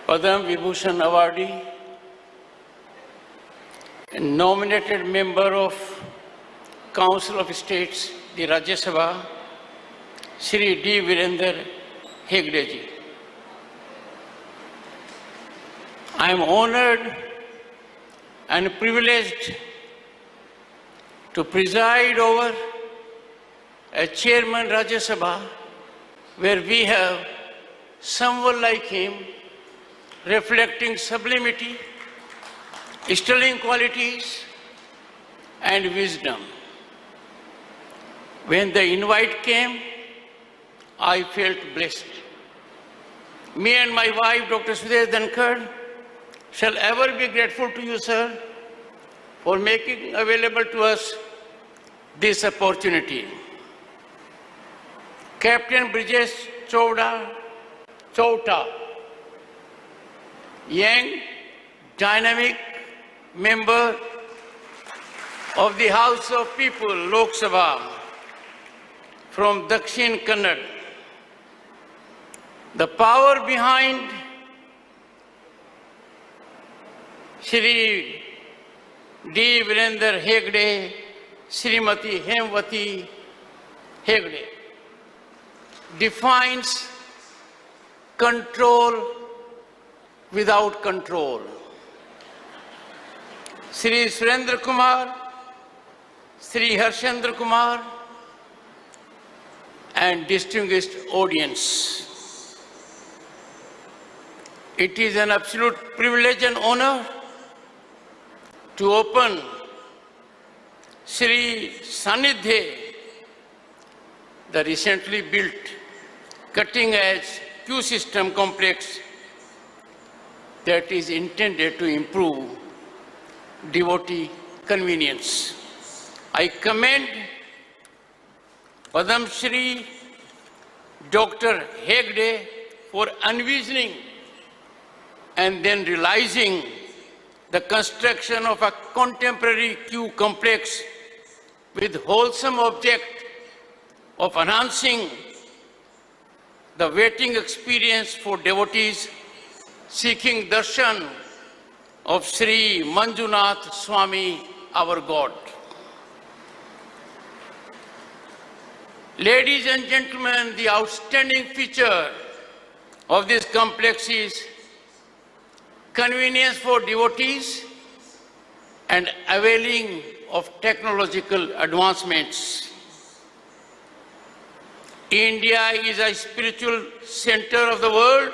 Padam Vibhushan awardee and nominated member of Council of States, the Rajya Sabha, Shri D. Virender Hegde ji. I am honored and privileged to preside over a chairman Rajya Sabha where we have someone like him reflecting sublimity, sterling qualities and wisdom. When the invite came, I felt blessed. Me and my wife, Dr. Dhankhar, shall ever be grateful to you, sir, for making available to us this opportunity. Captain Brijesh Chowta, young, dynamic member of the House of People, Lok Sabha, from Dakshin Kannada. The power behind Shri D. Virender Hegde, Srimati Hemwati Hegde, defines control without control. Shri Surendra Kumar, Shri Harshendra Kumar, and distinguished audience. It is an absolute privilege and honor to open Shri Sanidhya, the recently built cutting-edge Q-system complex that is intended to improve devotee convenience. I commend Padam Shri Dr. Hegde for envisioning and then realizing the construction of a contemporary Q complex with wholesome object of enhancing the waiting experience for devotees seeking darshan of Sri Manjunath Swami, our God. Ladies and gentlemen, the outstanding feature of this complex is convenience for devotees and availing of technological advancements. India is a spiritual center of the world,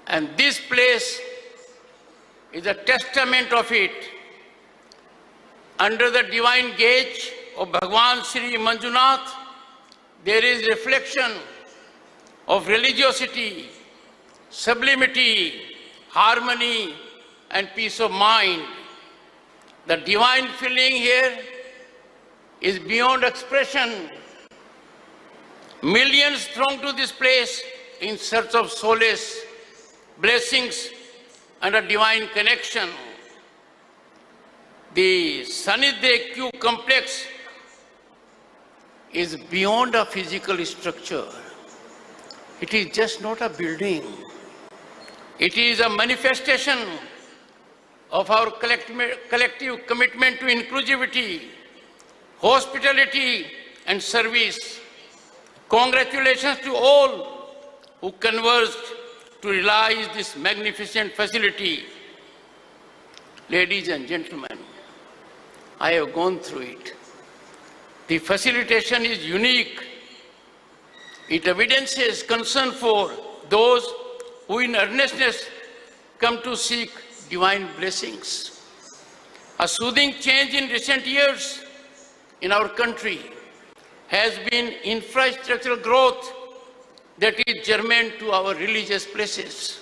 and this place is a testament of it. Under the divine gaze of Bhagwan Sri Manjunath, there is reflection of religiosity, sublimity, harmony, and peace of mind. The divine feeling here is beyond expression. Millions throng to this place in search of solace, blessings, and a divine connection. The Sanidhya Q complex is beyond a physical structure. It is just not a building. It is a manifestation of our collective commitment to inclusivity, hospitality, and service. Congratulations to all who converged to realize this magnificent facility. Ladies and gentlemen, I have gone through it. The facilitation is unique. It evidences concern for those who in earnestness come to seek divine blessings. A soothing change in recent years in our country has been infrastructural growth that is germane to our religious places.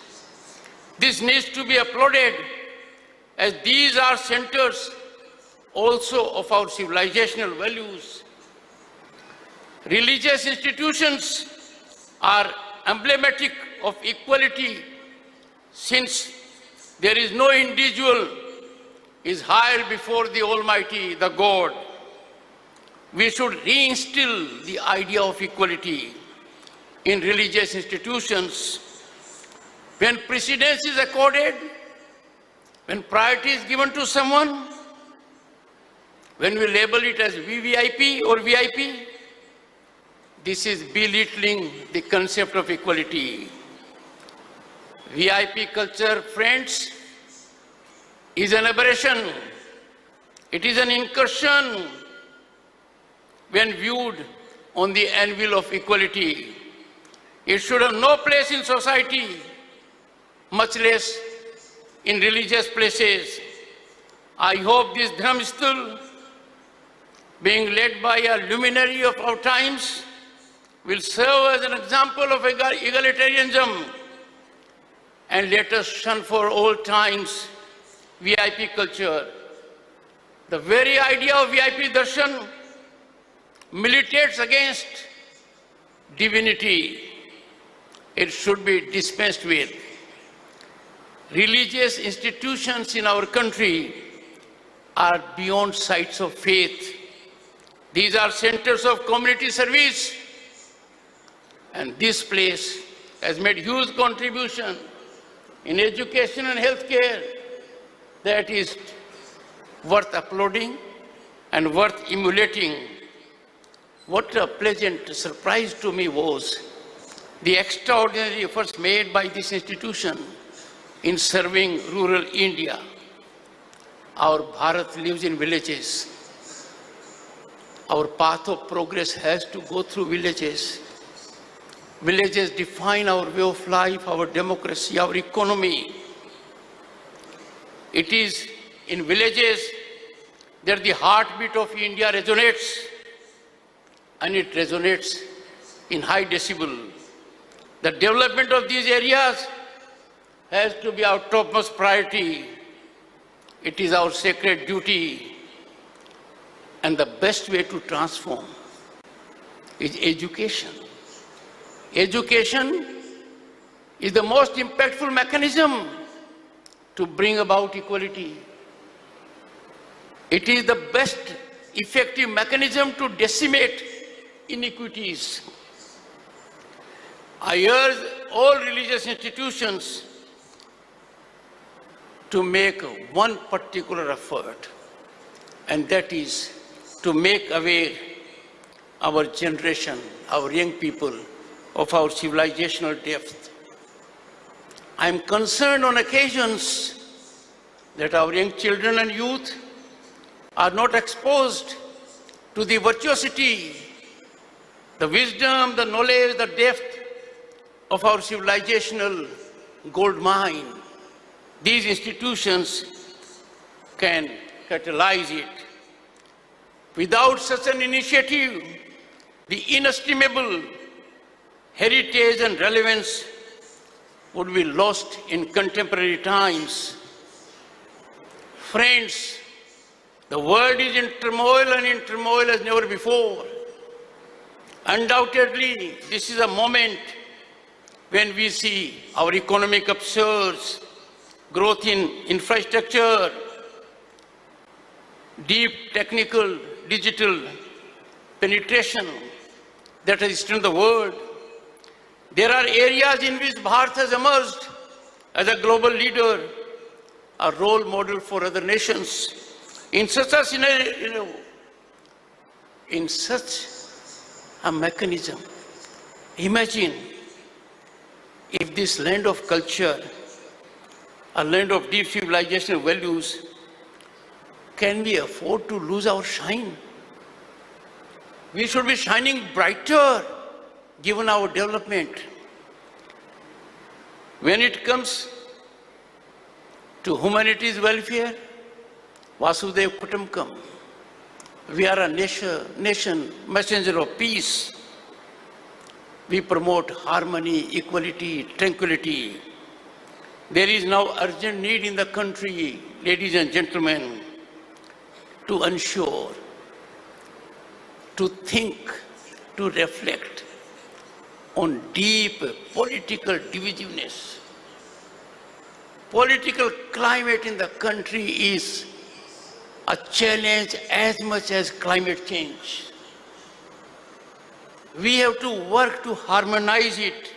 This needs to be applauded, as these are centers also of our civilizational values. Religious institutions are emblematic of equality, since there is no individual is higher before the Almighty, the God. we should reinstill the idea of equality in religious institutions. When precedence is accorded, when priority is given to someone, when we label it as VVIP or VIP, this is belittling the concept of equality. VIP culture, friends, is an aberration. It is an incursion when viewed on the anvil of equality. It should have no place in society, much less in religious places. I hope this Dharmasthala, being led by a luminary of our times, will serve as an example of egalitarianism, and let us shun for all times VIP culture. The very idea of VIP darshan militates against divinity. It should be dispensed with. Religious institutions in our country are beyond sites of faith. These are centers of community service, and this place has made huge contribution in education and healthcare that is worth applauding and worth emulating. What a pleasant surprise to me was the extraordinary efforts made by this institution in serving rural India. Our Bharat lives in villages. Our path of progress has to go through villages. Villages define our way of life, our democracy, our economy. It is in villages that the heartbeat of India resonates, and it resonates in high decibel. The development of these areas has to be our topmost priority. It is our sacred duty, and the best way to transform is education. Education is the most impactful mechanism to bring about equality. It is the best effective mechanism to decimate inequities. I urge all religious institutions to make one particular effort, and that is to make aware our generation, our young people, of our civilizational depth. I am concerned on occasions that our young children and youth are not exposed to the virtuosity, the wisdom, the knowledge, the depth of our civilizational gold mine. These institutions can catalyze it. Without such an initiative, the inestimable heritage and relevance would be lost in contemporary times. Friends, the world is in turmoil, and in turmoil as never before. Undoubtedly, this is a moment when we see our economic upsurge, growth in infrastructure, deep technical, digital penetration that has strengthened the world. There are areas in which Bharat has emerged as a global leader, a role model for other nations. In such a scenario, in such a mechanism, imagine if this land of culture, a land of deep civilizational values, can we afford to lose our shine? We should be shining brighter given our development. When it comes to humanity's welfare, Vasudev Kutumbakam, we are a nation messenger of peace. We promote harmony, equality, tranquility. There is now urgent need in the country, ladies and gentlemen, to ensure, to think, to reflect on deep political divisiveness. Political climate in the country is a challenge as much as climate change. We have to work to harmonize it.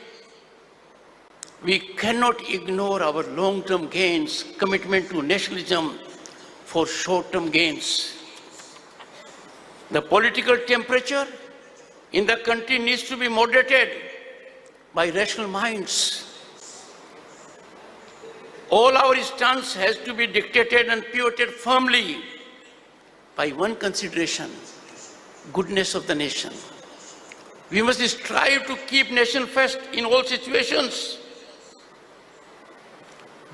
We cannot ignore our long-term gains, commitment to nationalism for short-term gains. The political temperature in the country needs to be moderated by rational minds. All our stance has to be dictated and pivoted firmly by one consideration: goodness of the nation. We must strive to keep nation first in all situations,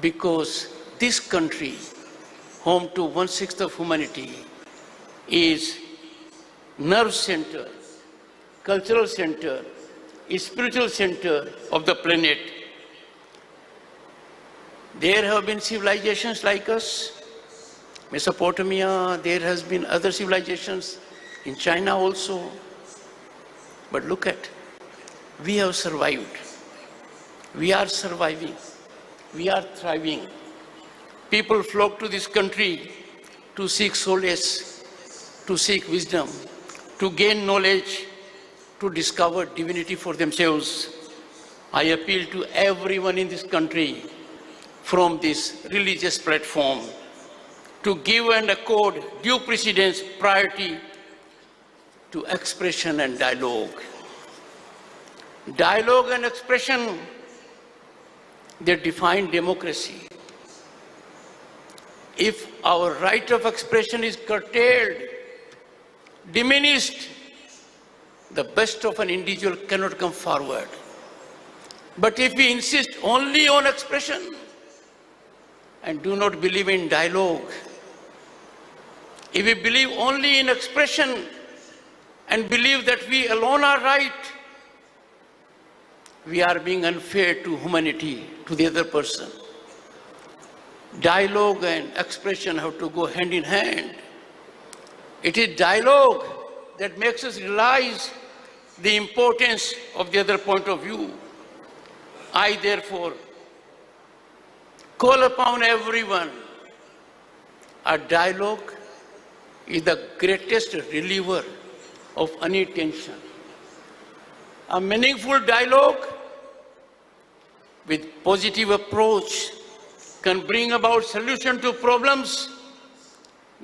because this country, home to 1/6 of humanity, is nerve center, cultural center, spiritual center of the planet. There have been civilizations like us, Mesopotamia, there has been other civilizations in China also. But look at, we have survived. We are surviving. We are thriving. People flock to this country to seek solace, to seek wisdom, to gain knowledge, to discover divinity for themselves. I appeal to everyone in this country from this religious platform to give and accord due precedence, priority to expression and dialogue. Dialogue and expression, they define democracy. If our right of expression is curtailed, diminished, the best of an individual cannot come forward. But if we insist only on expression and do not believe in dialogue, if we believe only in expression and believe that we alone are right, we are being unfair to humanity, to the other person. Dialogue and expression have to go hand in hand. It is dialogue that makes us realize the importance of the other point of view. I therefore call upon everyone. A dialogue is the greatest reliever of any tension. A meaningful dialogue with positive approach can bring about solution to problems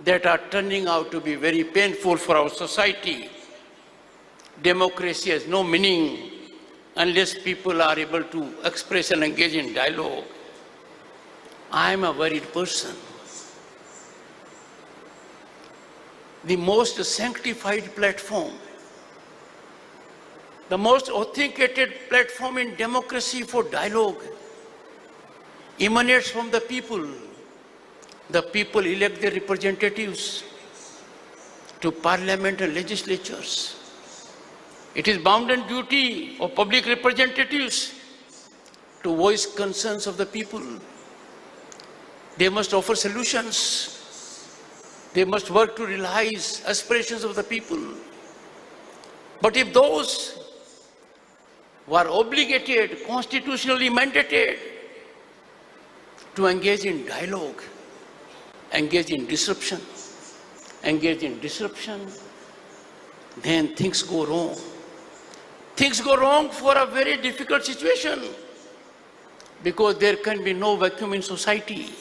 that are turning out to be very painful for our society. Democracy has no meaning unless people are able to express and engage in dialogue. I am a worried person. The most sanctified platform, the most authenticated platform in democracy for dialogue emanates from the people. The people elect their representatives to parliament and legislatures. It is bounden duty of public representatives to voice concerns of the people. They must offer solutions. They must work to realize aspirations of the people. But if those who are obligated, constitutionally mandated to engage in dialogue, engage in disruption, then things go wrong. Things go wrong for a very difficult situation, because there can be no vacuum in society.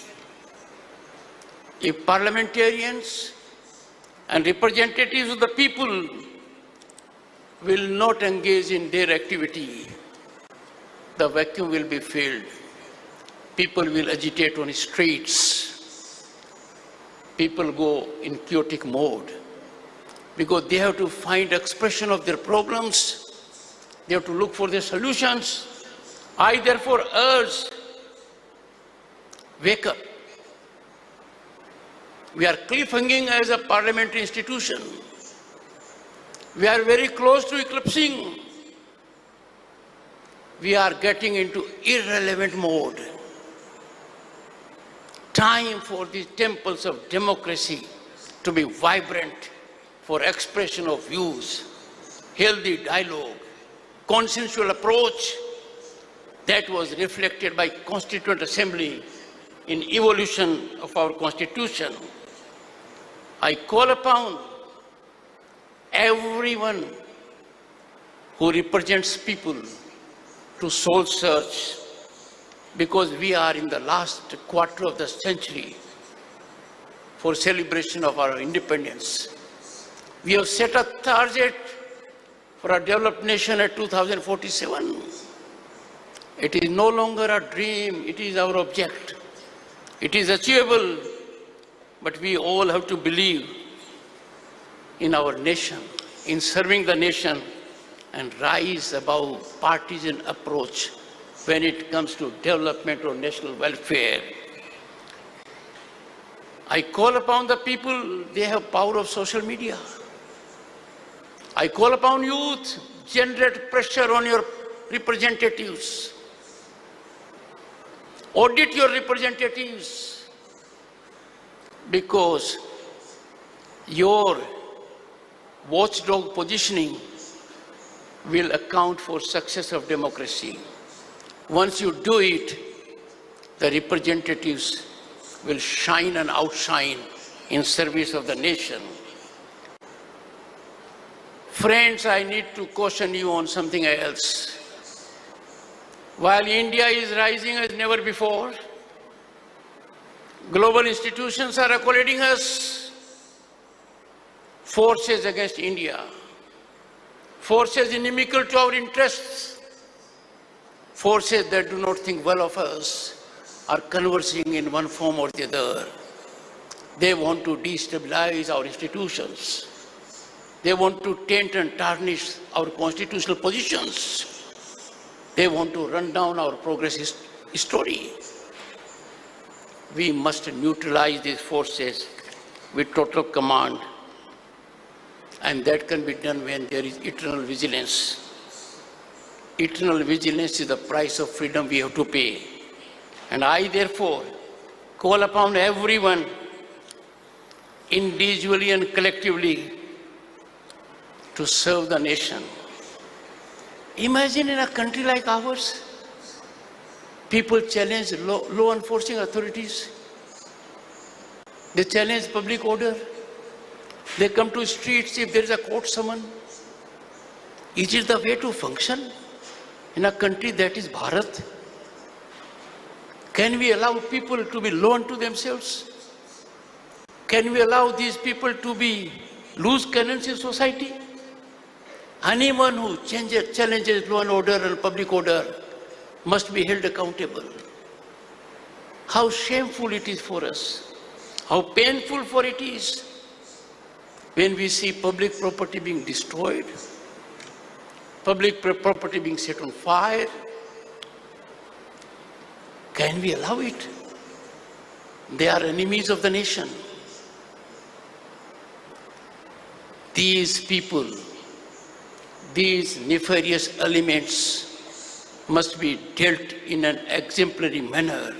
If parliamentarians and representatives of the people will not engage in their activity, the vacuum will be filled. People will agitate on the streets. People go in chaotic mode because they have to find expression of their problems. They have to look for their solutions. I therefore urge, wake up. We are cliffhanging as a parliamentary institution. We are very close to eclipsing. We are getting into irrelevant mode. Time for these temples of democracy to be vibrant, for expression of views, healthy dialogue, consensual approach that was reflected by Constituent Assembly in evolution of our Constitution. I call upon everyone who represents people to soul search, because we are in the last quarter of the century for celebration of our independence. We have set a target for a developed nation at 2047. It is no longer a dream, it is our object. It is achievable, but we all have to believe in our nation, in serving the nation, and rise above partisan approach when it comes to development or national welfare. I call upon the people, they have power of social media. I call upon youth, generate pressure on your representatives. Audit your representatives, because your watchdog positioning will account for success of democracy. Once you do it, the representatives will shine and outshine in service of the nation. Friends, I need to caution you on something else. While India is rising as never before, global institutions are accolading us. Forces against India, forces inimical to our interests, forces that do not think well of us are conversing in one form or the other. They want to destabilize our institutions. They want to taint and tarnish our constitutional positions. They want to run down our progress story. We must neutralize these forces with total command, and that can be done when there is eternal vigilance. Eternal vigilance is the price of freedom we have to pay. And I therefore call upon everyone, individually and collectively, to serve the nation. Imagine in a country like ours, people challenge law enforcing authorities. They challenge public order. They come to streets if there is a court summon. Is it the way to function in a country that is Bharat? Can we allow people to be law unto themselves? Can we allow these people to be loose cannons in society? Anyone who challenges law and order and public order must be held accountable. How shameful it is for us, how painful for it is when we see public property being destroyed, public property being set on fire. Can we allow it? They are enemies of the nation. These people, these nefarious elements must be dealt in an exemplary manner.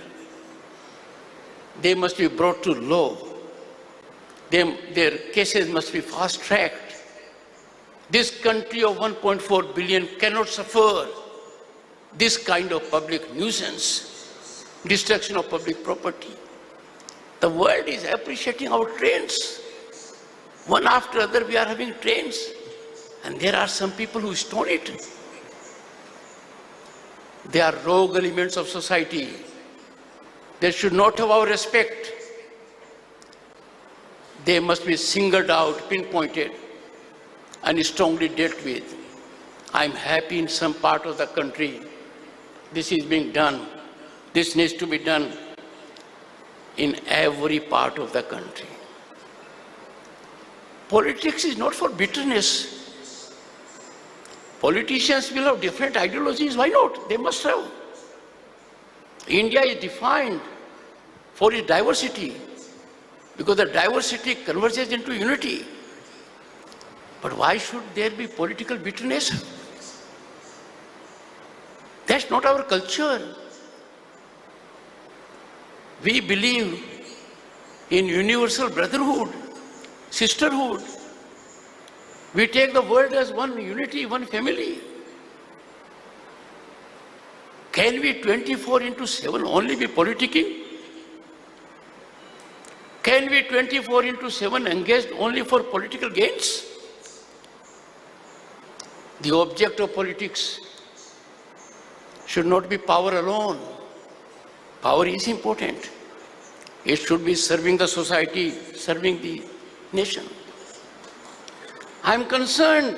They must be brought to law. Their cases must be fast-tracked. This country of 1.4 billion cannot suffer this kind of public nuisance, destruction of public property. The world is appreciating our trains. One after other we are having trains, and there are some people who stone it. They are rogue elements of society. They should not have our respect. They must be singled out, pinpointed, and strongly dealt with. I'm happy in some part of the country this is being done. This needs to be done in every part of the country. Politics is not for bitterness. Politicians will have different ideologies. Why not? They must have. India is defined for its diversity, because the diversity converges into unity. But why should there be political bitterness? That's not our culture. We believe in universal brotherhood, sisterhood. We take the world as one unity, one family. Can we 24/7 only be politicking? Can we 24/7 engaged only for political gains? The object of politics should not be power alone. Power is important. It should be serving the society, serving the nation. I am concerned,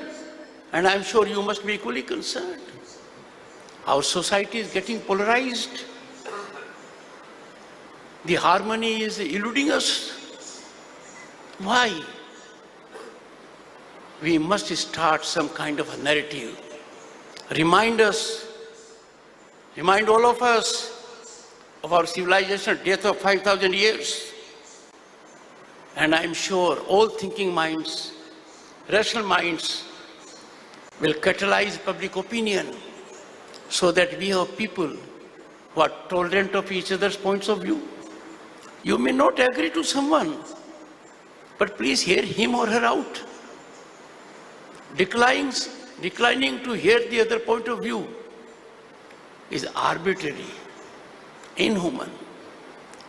and I am sure you must be equally concerned. Our society is getting polarized. The harmony is eluding us. Why? We must start some kind of a narrative. Remind all of us of our civilization death of 5,000 years. And I am sure all thinking minds, rational minds, will catalyze public opinion so that we have people who are tolerant of each other's points of view. You may not agree to someone, but please hear him or her out. Declining to hear the other point of view is arbitrary, inhuman,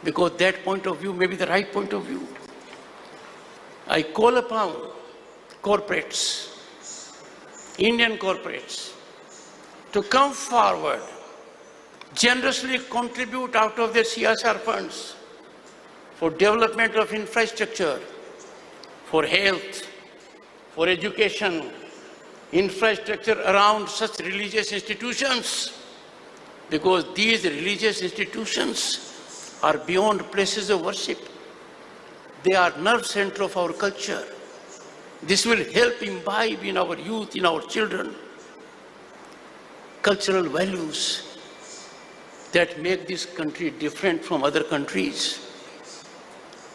because that point of view may be the right point of view. I call upon corporates, Indian corporates, to come forward, generously contribute out of their CSR funds for development of infrastructure, for health, for education, infrastructure around such religious institutions, because these religious institutions are beyond places of worship. They are nerve center of our culture. This will help imbibe in our youth, in our children, cultural values that make this country different from other countries.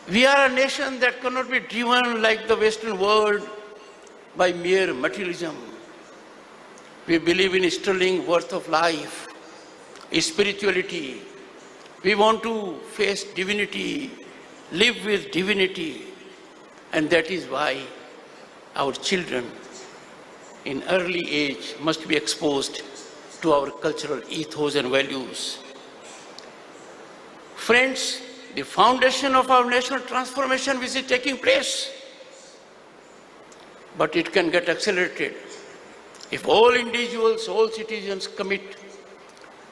We are a nation that cannot be driven like the Western world by mere materialism. We believe in sterling worth of life, spirituality. We want to face divinity, live with divinity, and that is why our children in early age must be exposed to our cultural ethos and values. Friends, the foundation of our national transformation which is taking place, but it can get accelerated if all individuals, all citizens commit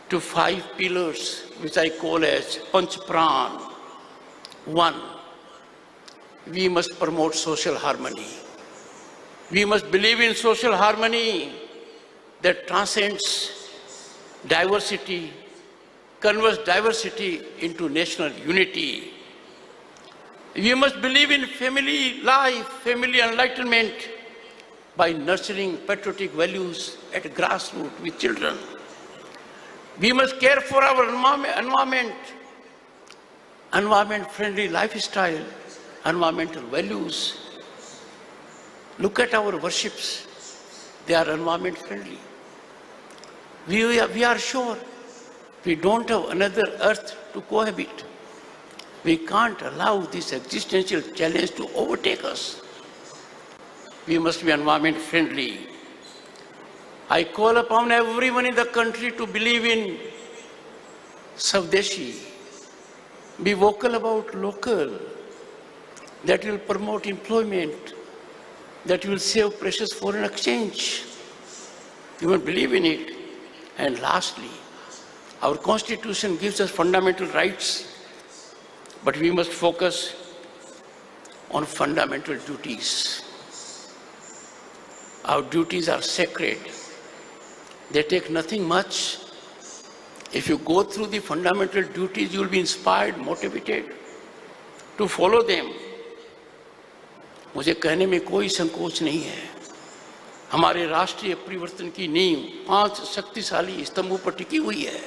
to 5 pillars, which I call as Panch Pran. 1, we must promote social harmony. We must believe in social harmony that transcends diversity, converts diversity into national unity. We must believe in family life, family enlightenment by nurturing patriotic values at grassroots with children. We must care for our environment-friendly lifestyle, environmental values. Look at our worships. They are environment friendly. We are sure we don't have another earth to cohabit. We can't allow this existential challenge to overtake us. We must be environment friendly. I call upon everyone in the country to believe in Savdeshi. Be vocal about local. That will promote employment. That will save precious foreign exchange. You must believe in it. And lastly, our Constitution gives us fundamental rights, but we must focus on fundamental duties. Our duties are sacred. They take nothing much. If you go through the fundamental duties, you will be inspired, motivated to follow them. मुझे कहने में कोई संकोच नहीं है. हमारे राष्ट्रीय परिवर्तन की नींव 5 शक्तिशाली स्तंभों पर टिकी हुई है.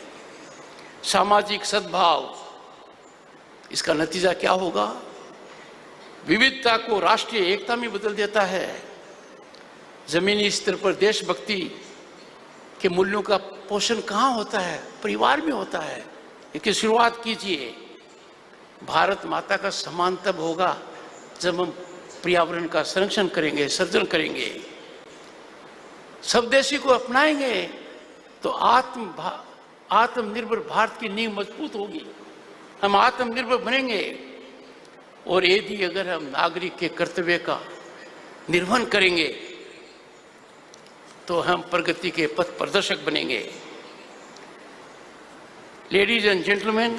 सामाजिक सद्भाव, इसका नतीजा क्या होगा? विविधता को राष्ट्रीय एकता में बदल देता है. जमीनी स्तर पर देशभक्ति के मूल्यों का पोषण कहाँ होता है? परिवार में होता है. इसकी शुरुआत कीजिए. भारत माता का सम्मान तब होगा जब हम पर्यावरण का संरक्षण करेंगे, सर्जन करेंगे, स्वदेशी को अपनाएंगे, तो आत्मनिर्भर भारत की नींव मजबूत होगी. हम आत्मनिर्भर बनेंगे. और यदि अगर हम नागरिक के कर्तव्य का निर्वहन करेंगे तो हम प्रगति के पथ प्रदर्शक बनेंगे। Ladies and gentlemen,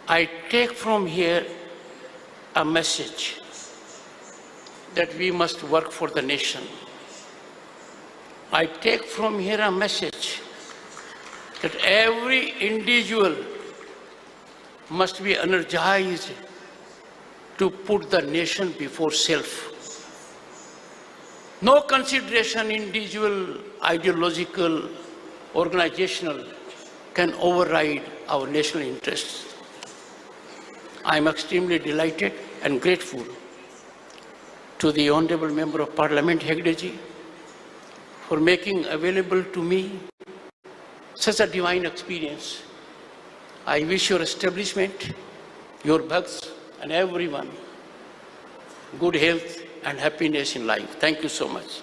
I take from here a message that we must work for the nation. I take from here a message that every individual must be energized to put the nation before self. No consideration, individual, ideological, organizational, can override our national interests. I am extremely delighted and grateful to the Honorable Member of Parliament, Jagdeep, for making available to me such a divine experience. I wish your establishment, your bugs, and everyone good health and happiness in life. Thank you so much.